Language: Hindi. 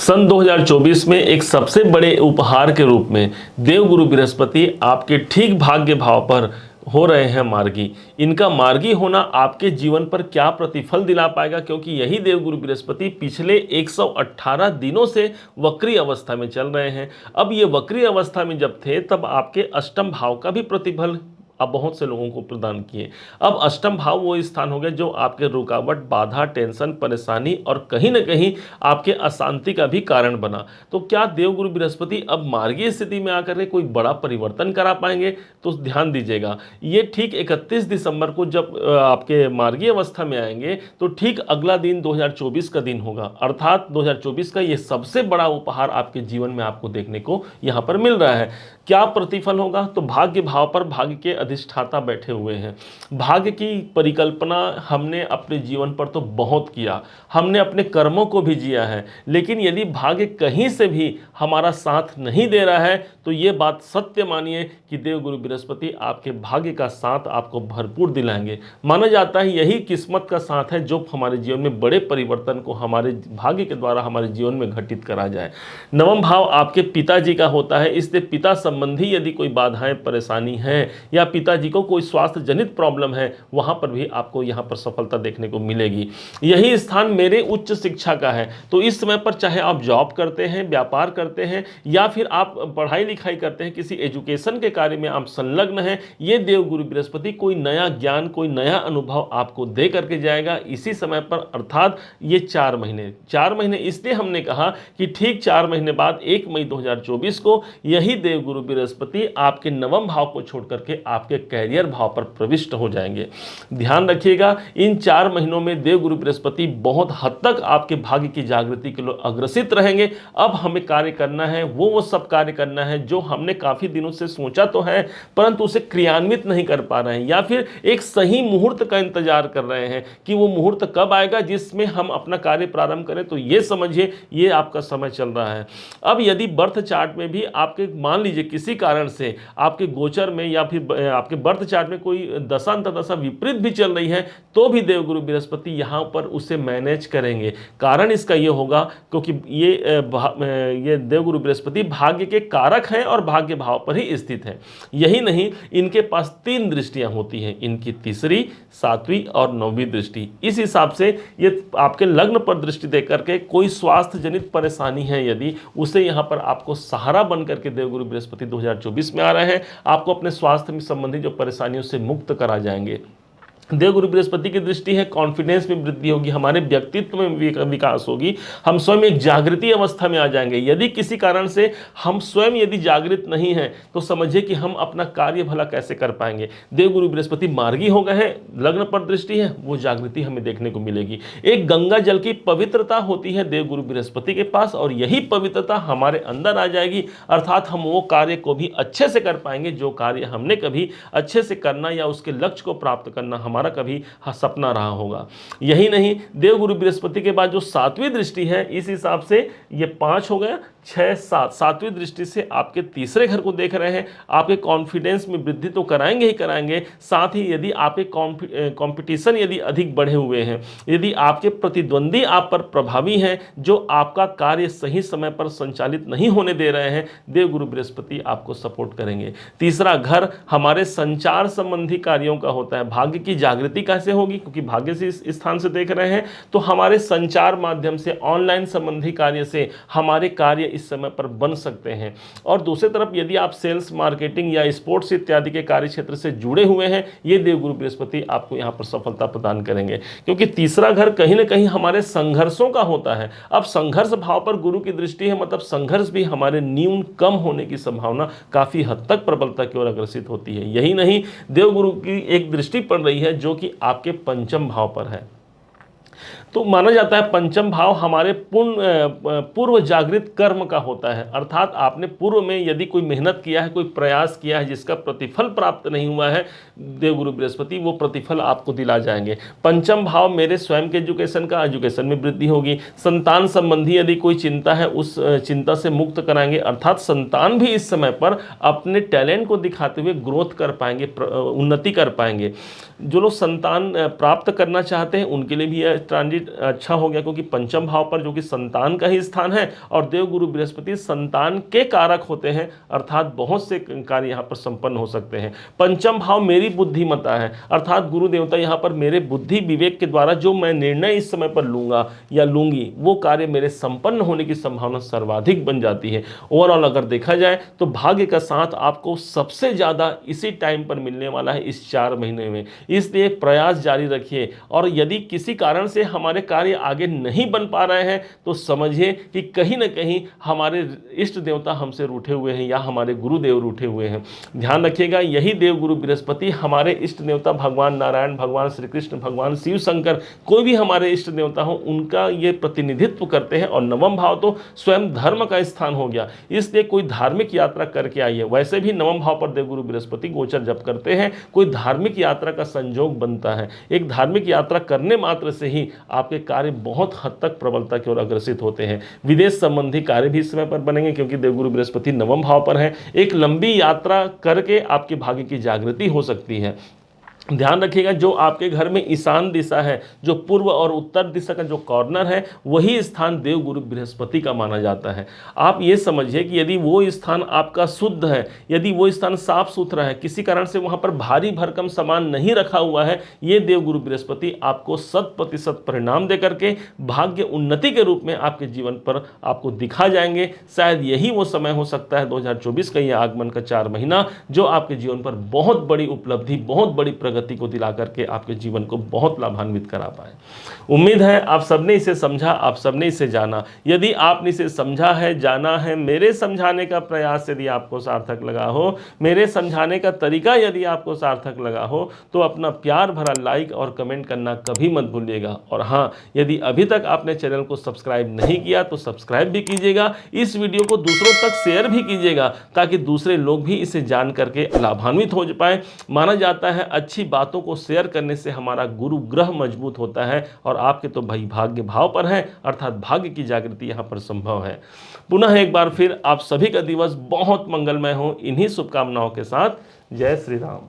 सन 2024 में एक सबसे बड़े उपहार के रूप में देवगुरु बृहस्पति आपके ठीक भाग्य भाव पर हो रहे हैं मार्गी। इनका मार्गी होना आपके जीवन पर क्या प्रतिफल दिला पाएगा, क्योंकि यही देवगुरु बृहस्पति पिछले 118 दिनों से वक्री अवस्था में चल रहे हैं। अब ये वक्री अवस्था में जब थे तब आपके अष्टम भाव का भी प्रतिफल अब बहुत से लोगों को प्रदान किए। अब अष्टम भाव वो स्थान हो गया जो आपके रुकावट, बाधा, टेंशन, परेशानी और कहीं ना कहीं आपके अशांति का भी कारण बना। तो क्या देवगुरु बृहस्पति अब मार्गीय स्थिति में आकर के कोई बड़ा परिवर्तन करा पाएंगे? तो ध्यान दीजिएगा, ये ठीक 31 दिसंबर को जब आपके मार्गीय अवस्था में आएंगे तो ठीक अगला दिन 2024 का दिन होगा। अर्थात 2024 का ये सबसे बड़ा उपहार आपके जीवन में आपको देखने को यहाँ पर मिल रहा है। क्या प्रतिफल होगा? तो भाग्य भाव पर भाग्य के अधिष्ठाता बैठे हुए हैं। भाग्य की परिकल्पना हमने अपने जीवन पर तो बहुत किया, हमने अपने कर्मों को भी जिया है, लेकिन यदि भाग्य कहीं से भी हमारा साथ नहीं दे रहा है तो ये बात सत्य मानिए कि देवगुरु बृहस्पति आपके भाग्य का साथ आपको भरपूर दिलाएंगे। माना जाता है यही किस्मत का साथ है जो हमारे जीवन में बड़े परिवर्तन को हमारे भाग्य के द्वारा हमारे जीवन में घटित करा जाए। नवम भाव आपके पिताजी का होता है, इसलिए पिता संबंधी यदि कोई बाधाएं, परेशानी है या पिताजी को कोई स्वास्थ्य जनित प्रॉब्लम है, वहां पर भी आपको यहां पर सफलता देखने को मिलेगी। यही स्थान मेरे उच्च शिक्षा का है, तो इस समय पर चाहे आप जॉब करते हैं, व्यापार करते हैं या फिर आप पढ़ाई लिखाई करते हैं, किसी एजुकेशन के कार्य में आप संलग्न हैं, ये देवगुरु बृहस्पति कोई नया ज्ञान, कोई नया अनुभव आपको दे करके जाएगा इसी समय पर। अर्थात ये 4 महीने इसलिए हमने कहा कि ठीक 4 महीने बाद 1 मई 2024 को यही देवगुरु बृहस्पति आपके नवम भाव को छोड़ करके आपके कैरियर भाव पर प्रविष्ट हो जाएंगे। ध्यान रखिएगा, इन 4 महीनों में देवगुरु बृहस्पति बहुत हद तक आपके भाग्य की जागृति के लिए अग्रसित रहेंगे। अब हमें कार्य करना है, वो सब कार्य करना है जो हमने काफी दिनों से सोचा तो है परंतु उसे क्रियान्वित नहीं कर पा रहे हैं, या फिर एक सही मुहूर्त का इंतजार कर रहे हैं कि वो मुहूर्त कब आएगा जिसमें हम अपना कार्य प्रारंभ करें। तो ये समझिए ये आपका समय चल रहा है। अब यदि बर्थ चार्ट में भी आपके मान लीजिए किसी कारण से आपके गोचर में या फिर आपके बर्थ चार्ट में कोई दशा अंतर्दशा विपरीत भी चल रही है तो भी देवगुरु बृहस्पति यहां पर उसे मैनेज करेंगे। कारण इसका यह होगा क्योंकि ये देवगुरु बृहस्पति भाग्य के कारक हैं और भाग्य भाव पर ही स्थित है। यही नहीं, इनके पास 3 दृष्टियां होती हैं, इनकी तीसरी, 7वीं और 9वीं दृष्टि। इस हिसाब से ये आपके लग्न पर दृष्टि देकर के कोई स्वास्थ्य जनित परेशानी है यदि, उसे यहां पर आपको सहारा बन करके देवगुरु बृहस्पति 2024 में आ रहे हैं, आपको अपने स्वास्थ्य में संबंधित जो परेशानियों से मुक्त करा जाएंगे। देवगुरु बृहस्पति की दृष्टि है, कॉन्फिडेंस में वृद्धि होगी, हमारे व्यक्तित्व में विकास होगी, हम स्वयं एक जागृति अवस्था में आ जाएंगे। यदि किसी कारण से हम स्वयं यदि जागृत नहीं हैं तो समझिए कि हम अपना कार्य भला कैसे कर पाएंगे। देवगुरु बृहस्पति मार्गी हो गए हैं, लग्न पर दृष्टि है, वो जागृति हमें देखने को मिलेगी। एक गंगा जल की पवित्रता होती है देवगुरु बृहस्पति के पास और यही पवित्रता हमारे अंदर आ जाएगी, अर्थात हम वो कार्य को भी अच्छे से कर पाएंगे जो कार्य हमने कभी अच्छे से करना या उसके लक्ष्य को प्राप्त करना हमारा कभी सपना रहा होगा। यही नहीं, देवगुरु बृहस्पति के बाद जो 7वीं दृष्टि है, इस हिसाब से ये 5 हो गया, 6, 7, 7वीं दृष्टि से आपके तीसरे घर को देख रहे हैं। आपके कॉन्फिडेंस में वृद्धि तो कराएंगे ही कराएंगे, साथ ही यदि आपके कंपटीशन यदि अधिक बढ़े हुए हैं, यदि आपके प्रतिद्वंदी आप पर प्रभावी हैं, जो आपका कार्य सही समय पर संचालित नहीं होने दे रहे हैं, देवगुरु बृहस्पति आपको सपोर्ट करेंगे। तीसरा घर हमारे संचार संबंधी कार्यों का होता है। भाग्य की जागृति कैसे होगी? क्योंकि भाग्य से इस स्थान से देख रहे हैं तो हमारे संचार माध्यम से, ऑनलाइन संबंधी कार्य से हमारे कार्य इस समय पर बन सकते हैं। और दूसरी तरफ यदि आप सेल्स, मार्केटिंग या स्पोर्ट्स इत्यादि के कार्य क्षेत्र से जुड़े हुए हैं, ये देवगुरु बृहस्पति आपको यहां पर सफलता प्रदान करेंगे, क्योंकि तीसरा घर कहीं ना कहीं हमारे संघर्षों का होता है। अब संघर्ष भाव पर गुरु की दृष्टि है, मतलब संघर्ष भी हमारे न्यून कम होने की संभावना काफी हद तक प्रबलता की ओर अग्रसित होती है। यही नहीं, देवगुरु की एक दृष्टि पड़ रही है जो कि आपके पंचम भाव पर है। तो माना जाता है पंचम भाव हमारे पूर्व जागृत कर्म का होता है, अर्थात आपने पूर्व में यदि कोई मेहनत किया है, कोई प्रयास किया है जिसका प्रतिफल प्राप्त नहीं हुआ है, देवगुरु बृहस्पति वो प्रतिफल आपको दिला जाएंगे। पंचम भाव मेरे स्वयं के एजुकेशन का, एजुकेशन में वृद्धि होगी। संतान संबंधी यदि कोई चिंता है उस चिंता से मुक्त कराएंगे, अर्थात संतान भी इस समय पर अपने टैलेंट को दिखाते हुए ग्रोथ कर पाएंगे, उन्नति कर पाएंगे। जो लोग संतान प्राप्त करना चाहते हैं उनके लिए भी यह ट्रांजिट भी अच्छा हो गया, क्योंकि पंचम भाव पर जो कि संतान का ही स्थान है और देवगुरु बृहस्पति संतान के कारक होते हैं, अर्थात बहुत से कार्य यहाँ पर संपन्न हो सकते हैं। पंचम भाव मेरी बुद्धिमत्ता है, अर्थात गुरु देवता यहाँ पर मेरे बुद्धि विवेक के द्वारा जो मैं निर्णय इस समय पर लूंगा या लूंगी वो कार्य मेरे संपन्न होने की संभावना सर्वाधिक बन जाती है। ओवरऑल अगर देखा जाए तो भाग्य का साथ आपको सबसे ज़्यादा इसी टाइम पर मिलने वाला है, इस 4 महीने में। इसलिए प्रयास जारी रखिए, और यदि किसी कारण से हमारे कार्य आगे नहीं बन पा रहे हैं तो समझिए कि कहीं ना कहीं हमारे इष्ट देवता हमसे रूठे हुए हैं या हमारे गुरुदेव रूठे हुए हैं। ध्यान रखिएगा, यही देवगुरु बृहस्पति हमारे इष्ट देवता भगवान नारायण, भगवान श्री कृष्ण, भगवान शिव शंकर, कोई भी हमारे इष्ट देवता हो, उनका ये प्रतिनिधित्व करते हैं। और नवम भाव तो स्वयं धर्म का स्थान हो गया, इसलिए कोई धार्मिक यात्रा करके आइए। वैसे भी नवम भाव पर देवगुरु बृहस्पति गोचर जब करते हैं कोई धार्मिक यात्रा का संयोग बनता है। एक धार्मिक यात्रा करने मात्र से ही आपके कार्य बहुत हद तक प्रबलता की ओर अग्रसित होते हैं। विदेश संबंधी कार्य भी इस समय पर बनेंगे, क्योंकि देवगुरु बृहस्पति नवम भाव पर है। एक लंबी यात्रा करके आपके भाग्य की जागृति हो सकती है। ध्यान रखिएगा, जो आपके घर में ईशान दिशा है, जो पूर्व और उत्तर दिशा का जो कॉर्नर है, वही स्थान देवगुरु बृहस्पति का माना जाता है। आप ये समझिए कि यदि वो स्थान आपका शुद्ध है, यदि वो स्थान साफ सुथरा है, किसी कारण से वहाँ पर भारी भरकम सामान नहीं रखा हुआ है, ये देवगुरु बृहस्पति आपको 100% परिणाम दे करके भाग्य उन्नति के रूप में आपके जीवन पर आपको दिखा जाएंगे। शायद यही वो समय हो सकता है 2024 का ये आगमन का 4 महीना, जो आपके जीवन पर बहुत बड़ी उपलब्धि, बहुत बड़ी प्रगति को दिला करके आपके जीवन को बहुत लाभान्वित करा पाए। उम्मीद है आप सबने इसे समझा, आप सबने इसे जाना। यदि आपने इसे समझा है, जाना है, मेरे समझाने का प्रयास यदि आपको सार्थक लगा हो, मेरे समझाने का तरीका यदि आपको सार्थक लगा हो, तो अपना प्यार भरा लाइक और कमेंट करना कभी मत भूलिएगा। और हाँ, यदि अभी तक आपने चैनल को सब्सक्राइब नहीं किया तो सब्सक्राइब भी कीजिएगा। इस वीडियो को दूसरों तक शेयर भी कीजिएगा, ताकि दूसरे लोग भी इसे जान करके लाभान्वित हो पाए। माना जाता है अच्छी बातों को शेयर करने से हमारा गुरु ग्रह मजबूत होता है, और आपके तो भाई भाग्य भाव पर है, अर्थात भाग्य की जागृति यहाँ पर संभव है। पुनः एक बार फिर आप सभी का दिवस बहुत मंगलमय हो, इन्हीं शुभकामनाओं के साथ। जय श्री राम।